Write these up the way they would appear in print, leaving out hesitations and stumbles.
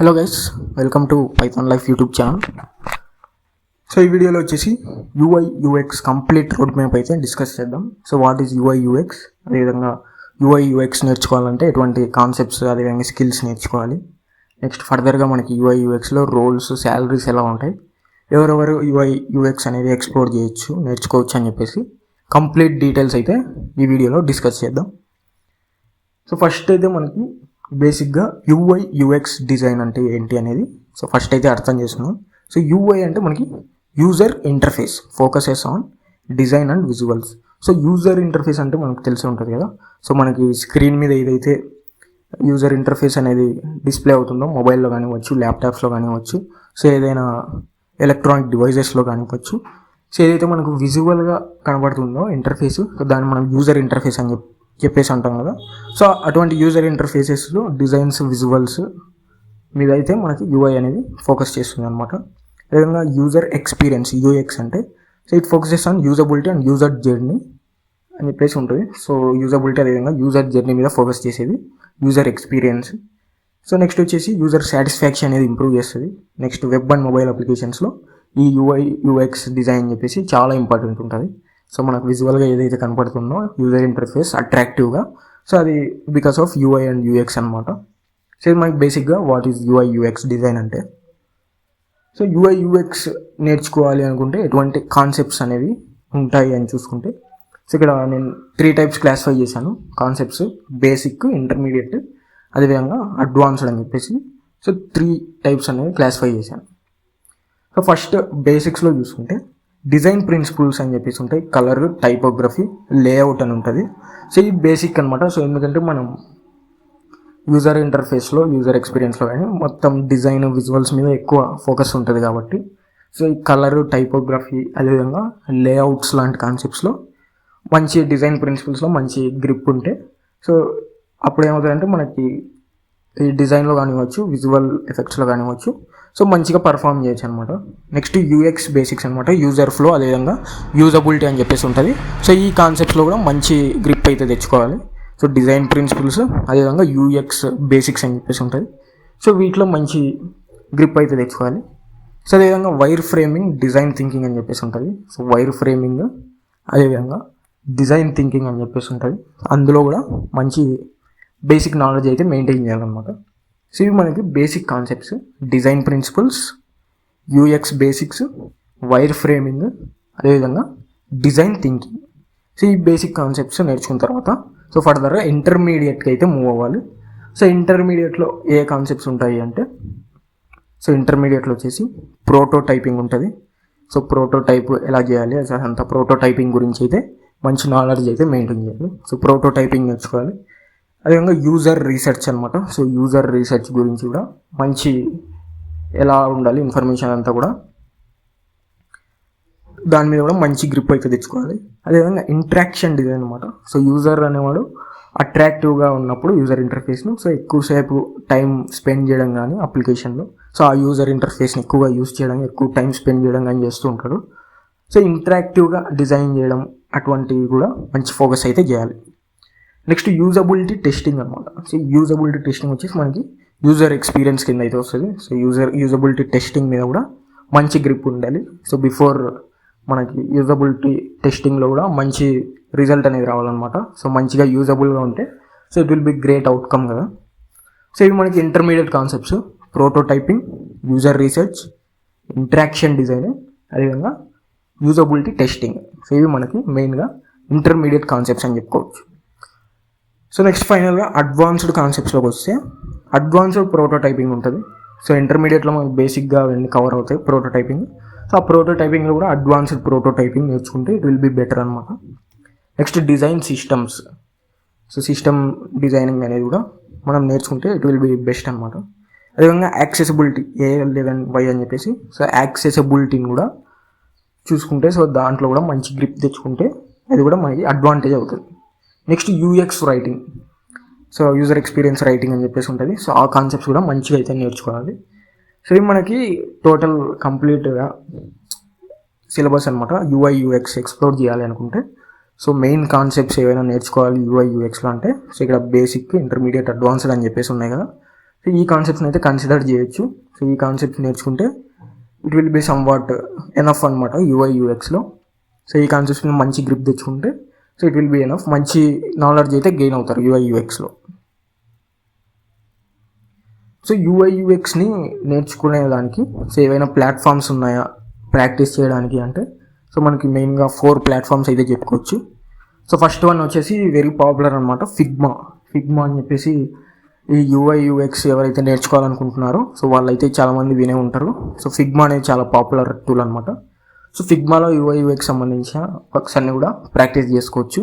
Hello guys, welcome to Python life YouTube channel. So ఈ వీడియోలో వచ్చేసి UI UX complete road map అయితే discuss చేద్దాం. So what is UI UX, అదేవిధంగా UI UX నేర్చుకోవాలంటే ఎటువంటి కాన్సెప్ట్స్, అదేవిధంగా స్కిల్స్ నేర్చుకోవాలి. నెక్స్ట్ ఫర్దర్గా మనకి యూఐ యూఎక్స్లో రోల్స్, శాలరీస్ ఎలా ఉంటాయి, ఎవరెవరు యూఐ యూఎక్స్ అనేది ఎక్స్ప్లోర్ చేయొచ్చు, నేర్చుకోవచ్చు అని చెప్పేసి కంప్లీట్ డీటెయిల్స్ అయితే ఈ వీడియోలో డిస్కస్ చేద్దాం. సో ఫస్ట్ అయితే మనకి బేసిక్గా యూఐ యూఎక్స్ డిజైన్ అంటే ఏంటి అనేది సో ఫస్ట్ అయితే అర్థం చేసుకున్నాం. సో యూఐ అంటే మనకి user interface, focuses on design and visuals. So user interface అంటే మనకు తెలిసి ఉంటుంది కదా. సో మనకి స్క్రీన్ మీద ఏదైతే యూజర్ ఇంటర్ఫేస్ అనేది డిస్ప్లే అవుతుందో మొబైల్లో కానివ్వచ్చు, ల్యాప్టాప్స్లో కానివ్వచ్చు, సో ఏదైనా ఎలక్ట్రానిక్ డివైజెస్లో కానివ్వచ్చు, సో ఏదైతే మనకు విజువల్గా కనబడుతుందో ఇంటర్ఫేస్, సో దాన్ని మనం యూజర్ ఇంటర్ఫేస్ అని చెప్పేసి అంటాం కదా. సో అటువంటి యూజర్ ఇంటర్ఫేసెస్లో డిజైన్స్, విజువల్స్ మీద అయితే మనకి యూఐ అనేది ఫోకస్ చేస్తుంది అనమాట. అదేవిధంగా యూజర్ ఎక్స్పీరియన్స్, యూఎక్స్ అంటే so it focuses on usability and user journey అని చెప్పేసి ఉంటుంది. సో యూజబిలిటీ అదేవిధంగా యూజర్ జర్నీ మీద ఫోకస్ చేసేది యూజర్ ఎక్స్పీరియన్స్. సో నెక్స్ట్ వచ్చేసి యూజర్ సాటిస్ఫాక్షన్ అనేది ఇంప్రూవ్ చేస్తుంది. నెక్స్ట్ వెబ్ అండ్ మొబైల్ అప్లికేషన్స్లో ఈ యూఐ యూఎక్స్ డిజైన్ అని చెప్పేసి చాలా ఇంపార్టెంట్ ఉంటుంది. సో మనకు విజువల్గా ఏదైతే కనపడుతుందో యూజర్ ఇంటర్ఫేస్ అట్రాక్టివ్గా, సో అది because of UI and UX అనమాట. సో ఇది మనకి బేసిక్గా what is UI UX design అంటే. సో యూఐ యూఎక్స్ నేర్చుకోవాలి అనుకుంటే ఎటువంటి కాన్సెప్ట్స్ అనేవి ఉంటాయి అని చూసుకుంటే, సో ఇక్కడ నేను 3 టైప్స్ క్లాసిఫై చేశాను కాన్సెప్ట్స్: బేసిక్, ఇంటర్మీడియట్, అదేవిధంగా అడ్వాన్స్డ్ అని చెప్పేసి. సో 3 టైప్స్ అనేవి క్లాసిఫై చేశాను. సో ఫస్ట్ బేసిక్స్లో చూసుకుంటే డిజైన్ ప్రిన్సిపల్స్ అని చెప్పేసి ఉంటాయి. కలర్, టైపోగ్రఫీ, లేఅవుట్ అని ఉంటుంది. సో ఇది బేసిక్ అనమాట. సో ఎందుకంటే మనం యూజర్ ఇంటర్ఫేస్లో, యూజర్ ఎక్స్పీరియన్స్లో కానీ మొత్తం డిజైన్, విజువల్స్ మీద ఎక్కువ ఫోకస్ ఉంటుంది కాబట్టి, సో ఈ కలర్, టైపోగ్రఫీ, అదేవిధంగా లేఅవుట్స్ లాంటి కాన్సెప్ట్స్లో మంచి డిజైన్ ప్రిన్సిపల్స్లో మంచి గ్రిప్ ఉంటే, సో అప్పుడు ఏమవుతుందంటే మనకి ఈ డిజైన్లో కానివ్వచ్చు, విజువల్ ఎఫెక్ట్స్లో కానివ్వచ్చు, సో మంచిగా పర్ఫామ్ చేయొచ్చు అనమాట. నెక్స్ట్ యూఎక్స్ బేసిక్స్ అనమాట. యూజర్ ఫ్లో, అదేవిధంగా యూజబిలిటీ అని చెప్పేసి ఉంటుంది. సో ఈ కాన్సెప్ట్స్లో కూడా మంచి గ్రిప్ అయితే తెచ్చుకోవాలి. సో డిజైన్ ప్రిన్సిపల్స్, అదేవిధంగా యూఎక్స్ బేసిక్స్ అని చెప్పేసి ఉంటుంది. సో వీటిలో మంచి గ్రిప్ అయితే తెచ్చుకోవాలి. సో అదేవిధంగా వైర్ ఫ్రేమింగ్, డిజైన్ థింకింగ్ అని చెప్పేసి ఉంటుంది. సో వైర్ ఫ్రేమింగ్, అదేవిధంగా డిజైన్ థింకింగ్ అని చెప్పేసి ఉంటుంది. అందులో కూడా మంచి బేసిక్ నాలెడ్జ్ అయితే మెయింటైన్ చేయాలన్నమాట. సో ఇవి మనకి basic concepts: design principles, UX basics, wire framing, అదేవిధంగా డిజైన్ థింకింగ్. సో ఈ బేసిక్ కాన్సెప్ట్స్ నేర్చుకున్న తర్వాత సో ఫర్దర్గా ఇంటర్మీడియట్కి అయితే మూవ్ అవ్వాలి. సో ఇంటర్మీడియట్లో ఏ కాన్సెప్ట్స్ ఉంటాయి అంటే, సో ఇంటర్మీడియట్లో వచ్చేసి ప్రోటోటైపింగ్ ఉంటుంది. సో ప్రోటోటైప్ ఎలా చేయాలి, అంత ప్రోటోటైపింగ్ గురించి అయితే మంచి నాలెడ్జ్ అయితే మెయింటైన్ చేయాలి. సో ప్రోటోటైపింగ్ నేర్చుకోవాలి. అదేవిధంగా యూజర్ రీసెర్చ్ అనమాట. సో యూజర్ రీసెర్చ్ గురించి కూడా మంచి ఎలా ఉండాలి, ఇన్ఫర్మేషన్ అంతా కూడా దాని మీద కూడా మంచి గ్రిప్ అయితే తెచ్చుకోవాలి. అదేవిధంగా ఇంట్రాక్షన్ డిజైన్ అనమాట. సో యూజర్ అనేవాడు అట్రాక్టివ్గా ఉన్నప్పుడు యూజర్ ఇంటర్ఫేస్ను సో ఎక్కువసేపు టైం స్పెండ్ చేయడం కానీ అప్లికేషన్లో, సో ఆ యూజర్ ఇంటర్ఫేస్ని ఎక్కువగా యూజ్ చేయడం, ఎక్కువ టైం స్పెండ్ చేయడం కానీ చేస్తూ ఉంటాడు. సో ఇంటరాక్టివ్గా డిజైన్ చేయడం అటువంటివి కూడా మంచి ఫోకస్ అయితే చేయాలి. నెక్స్ట్ యూజబిలిటీ టెస్టింగ్ అనమాట. సో యూజబిలిటీ టెస్టింగ్ వచ్చేసి మనకి యూజర్ ఎక్స్పీరియన్స్ కింద అయితే వస్తుంది. సో యూజబిలిటీ టెస్టింగ్ మీద కూడా మంచి గ్రిప్ ఉండాలి. సో బిఫోర్ మనకి యూజబిలిటీ టెస్టింగ్లో కూడా మంచి రిజల్ట్ అనేది రావాలన్నమాట. సో మంచిగా యూజబుల్గా ఉంటే so it will be great outcome కదా. సో ఇవి మనకి intermediate concepts: prototyping, user research, interaction design, అదేవిధంగా యూజబిలిటీ టెస్టింగ్. సో ఇవి మనకి మెయిన్గా ఇంటర్మీడియట్ కాన్సెప్ట్స్ అని చెప్పుకోవచ్చు. సో నెక్స్ట్ ఫైనల్గా అడ్వాన్స్డ్ కాన్సెప్ట్స్లోకి వస్తే అడ్వాన్స్డ్ ప్రోటోటైపింగ్ ఉంటుంది. సో ఇంటర్మీడియట్లో మనకి బేసిక్గా అవన్నీ కవర్ అవుతాయి ప్రోటోటైపింగ్. సో ఆ ప్రోటోటైపింగ్లో కూడా అడ్వాన్స్డ్ ప్రోటోటైపింగ్ నేర్చుకుంటే ఇట్ విల్ బి బెటర్ అనమాట. Next design systems. So system designing అనేది కూడా మనం నేర్చుకుంటే ఇట్ విల్ బి బెస్ట్ అనమాట. అదేవిధంగా యాక్సెసిబిలిటీ, A11Y అని చెప్పేసి, సో యాక్సెసిబిలిటీని కూడా చూసుకుంటే సో దాంట్లో కూడా మంచి గ్రిప్ తెచ్చుకుంటే అది కూడా మనకి అడ్వాంటేజ్ అవుతుంది. Next UX writing. So user experience writing అని చెప్పేసి ఉంటుంది. సో ఆ కాన్సెప్ట్స్ కూడా మంచిగా అయితే నేర్చుకోవాలి. సో ఇది మనకి టోటల్ కంప్లీట్గా సిలబస్ అనమాట. యూఐ యూఎక్స్ ఎక్స్ప్లోర్ చేయాలి అనుకుంటే సో మెయిన్ కాన్సెప్ట్స్ ఏవైనా నేర్చుకోవాలి యూఐ యూఎక్స్లో అంటే, సో ఇక్కడ బేసిక్, ఇంటర్మీడియట్, అడ్వాన్స్డ్ అని చెప్పేసి ఉన్నాయి కదా. సో ఈ కాన్సెప్ట్స్ని అయితే కన్సిడర్ చేయొచ్చు. సో ఈ కాన్సెప్ట్స్ నేర్చుకుంటే it will be some what enough అనమాట యూఐ యూఎక్స్లో. సో ఈ కాన్సెప్ట్స్ని మంచి గ్రిప్ తెచ్చుకుంటే so it will be enough, మంచి నాలెడ్జ్ అయితే గెయిన్ అవుతారు యూఐ యూఎక్స్లో. సో యూఐ యూఎక్స్ని నేర్చుకునేదానికి సో ఏవైనా ప్లాట్ఫామ్స్ ఉన్నాయా ప్రాక్టీస్ చేయడానికి అంటే సో మనకి మెయిన్గా 4 ప్లాట్ఫామ్స్ అయితే చెప్పుకోవచ్చు. సో ఫస్ట్ వన్ వచ్చేసి వెరీ పాపులర్ అనమాట, ఫిగ్మా అని చెప్పేసి ఈ యూఐ యూఎక్స్ ఎవరైతే నేర్చుకోవాలనుకుంటున్నారో సో వాళ్ళైతే చాలామంది వినే ఉంటారు. సో ఫిగ్మా అనేది చాలా పాపులర్ టూల్ అనమాట. సో ఫిగ్మాలో యూఐ యూఎక్స్ సంబంధించిన వర్క్స్ అన్నీ కూడా ప్రాక్టీస్ చేసుకోవచ్చు.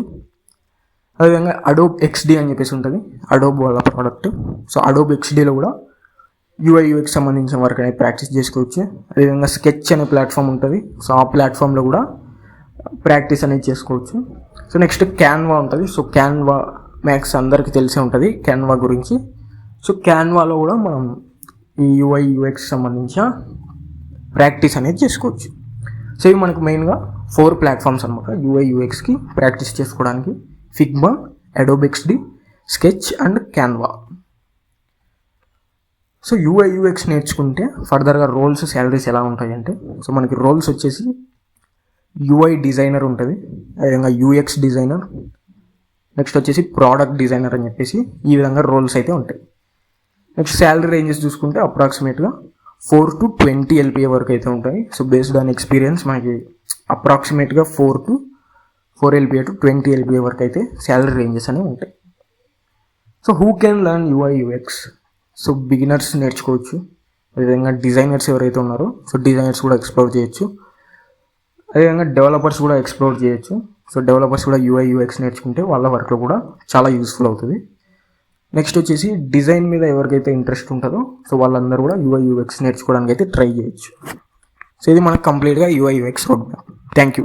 అదేవిధంగా అడోబ్ ఎక్స్డి అని చెప్పేసి ఉంటుంది, అడోబ్ వాళ్ళ ప్రోడక్ట్. సో అడోబ్ ఎక్స్డీలో కూడా యూఐ యూఎక్స్ సంబంధించిన వర్క్ అనేది ప్రాక్టీస్ చేసుకోవచ్చు. అదేవిధంగా స్కెచ్ అనే ప్లాట్ఫామ్ ఉంటుంది. సో ఆ ప్లాట్ఫామ్లో కూడా ప్రాక్టీస్ అనేది చేసుకోవచ్చు. సో నెక్స్ట్ క్యాన్వా ఉంటుంది. సో క్యాన్వా మ్యాక్స్ అందరికీ తెలిసే ఉంటుంది క్యాన్వా గురించి. సో క్యాన్వాలో కూడా మనం ఈ యూఐ యూఎక్స్ సంబంధించిన ప్రాక్టీస్ అనేది చేసుకోవచ్చు. సో ఇవి మనకు మెయిన్గా 4 ప్లాట్ఫామ్స్ అనమాట యూఐ యూఎక్స్కి ప్రాక్టీస్ చేసుకోవడానికి: Figma, Adobe XD, sketch and Canva. So UI UX నేర్చుకుంటే ఫర్దర్గా రోల్స్, శాలరీస్ ఎలా ఉంటాయి అంటే సో మనకి రోల్స్ వచ్చేసి యూఐ డిజైనర్ ఉంటుంది, అదేవిధంగా యూఎక్స్ డిజైనర్, నెక్స్ట్ వచ్చేసి ప్రోడక్ట్ డిజైనర్ అని చెప్పేసి ఈ విధంగా రోల్స్ అయితే ఉంటాయి. నెక్స్ట్ శాలరీ రేంజెస్ చూసుకుంటే అప్రాక్సిమేట్గా 4 to 20 LPA వరకు అయితే ఉంటాయి. సో బేస్డ్ ఆన్ ఎక్స్పీరియన్స్ మనకి అప్రాక్సిమేట్గా 4 LPA to 20 LPA వరకు అయితే శాలరీ రేంజెస్ అనేవి ఉంటాయి. So who can learn UI UX? So beginners నేర్చుకోవచ్చు, అదేవిధంగా డిజైనర్స్ ఎవరైతే ఉన్నారో సో డిజైనర్స్ కూడా ఎక్స్ప్లోర్ చేయొచ్చు, అదేవిధంగా డెవలపర్స్ కూడా ఎక్స్ప్లోర్ చేయొచ్చు. సో డెవలపర్స్ కూడా యూఐ యూఎక్స్ నేర్చుకుంటే వాళ్ళ వర్క్లో కూడా చాలా యూస్ఫుల్ అవుతుంది. నెక్స్ట్ వచ్చేసి డిజైన్ మీద ఎవరికైతే ఇంట్రెస్ట్ ఉంటుందో సో వాళ్ళందరూ కూడా యూఐ యూఎక్స్ నేర్చుకోవడానికి అయితే ట్రై చేయొచ్చు. సో ఇది మనకు కంప్లీట్గా UI UX road map. Thank you.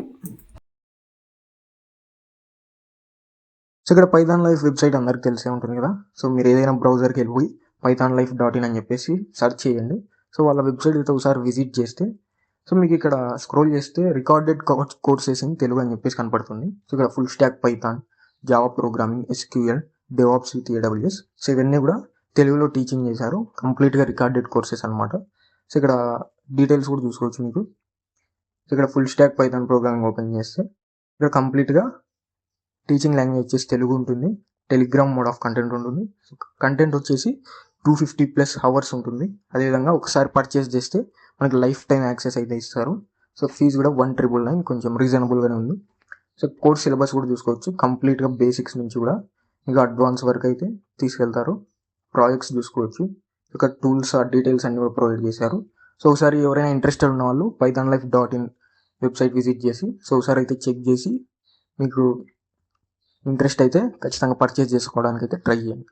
So ఇక్కడ పైథాన్ లైఫ్ వెబ్సైట్ అందరికి తెలిసే ఉంటుంది కదా. సో మీరు ఏదైనా బ్రౌజర్కి వెళ్ళిపోయి pythonlife.in అని చెప్పేసి సెర్చ్ చేయండి. సో వాళ్ళ వెబ్సైట్ అయితే ఒకసారి విజిట్ చేస్తే సో మీకు ఇక్కడ స్క్రోల్ చేస్తే రికార్డెడ్ కోర్సెస్ ఇన్ తెలుగు అని చెప్పేసి కనపడుతుంది. సో ఇక్కడ full stack Python, Java programming, SQL, DevOps with AWS. So ఇవన్నీ కూడా తెలుగులో టీచింగ్ చేశారు, కంప్లీట్గా రికార్డెడ్ కోర్సెస్ అనమాట. సో ఇక్కడ డీటెయిల్స్ కూడా చూసుకోవచ్చు మీకు. సో ఇక్కడ full stack Python programming open చేస్తే ఇక్కడ కంప్లీట్గా టీచింగ్ లాంగ్వేజ్ వచ్చేసి తెలుగు ఉంటుంది, టెలిగ్రామ్ మోడ్ ఆఫ్ కంటెంట్ ఉంటుంది. సో కంటెంట్ వచ్చేసి 250+ అవర్స్ ఉంటుంది. అదేవిధంగా ఒకసారి పర్చేస్ చేస్తే మనకి లైఫ్ టైం యాక్సెస్ అయితే ఇస్తారు. సో ఫీజు కూడా 1,999, కొంచెం రీజనబుల్గానే ఉంది. సో కోర్స్ సిలబస్ కూడా చూసుకోవచ్చు, కంప్లీట్గా బేసిక్స్ నుంచి కూడా ఇంకా అడ్వాన్స్ వరకు అయితే తీసుకెళ్తారు. ప్రాజెక్ట్స్ చూసుకోవచ్చు, ఇక టూల్స్ డీటెయిల్స్ అన్ని కూడా ప్రొవైడ్ చేశారు. సో ఒకసారి ఎవరైనా ఇంట్రెస్టెడ్ ఉన్న వాళ్ళు pythonlife.in వెబ్సైట్ విజిట్ చేసి సో ఒకసారి అయితే చెక్ చేసి మీకు ఇంట్రెస్ట్ అయితే ఖచ్చితంగా పర్చేస్ చేసుకోవడానికి అయితే ట్రై చేయండి.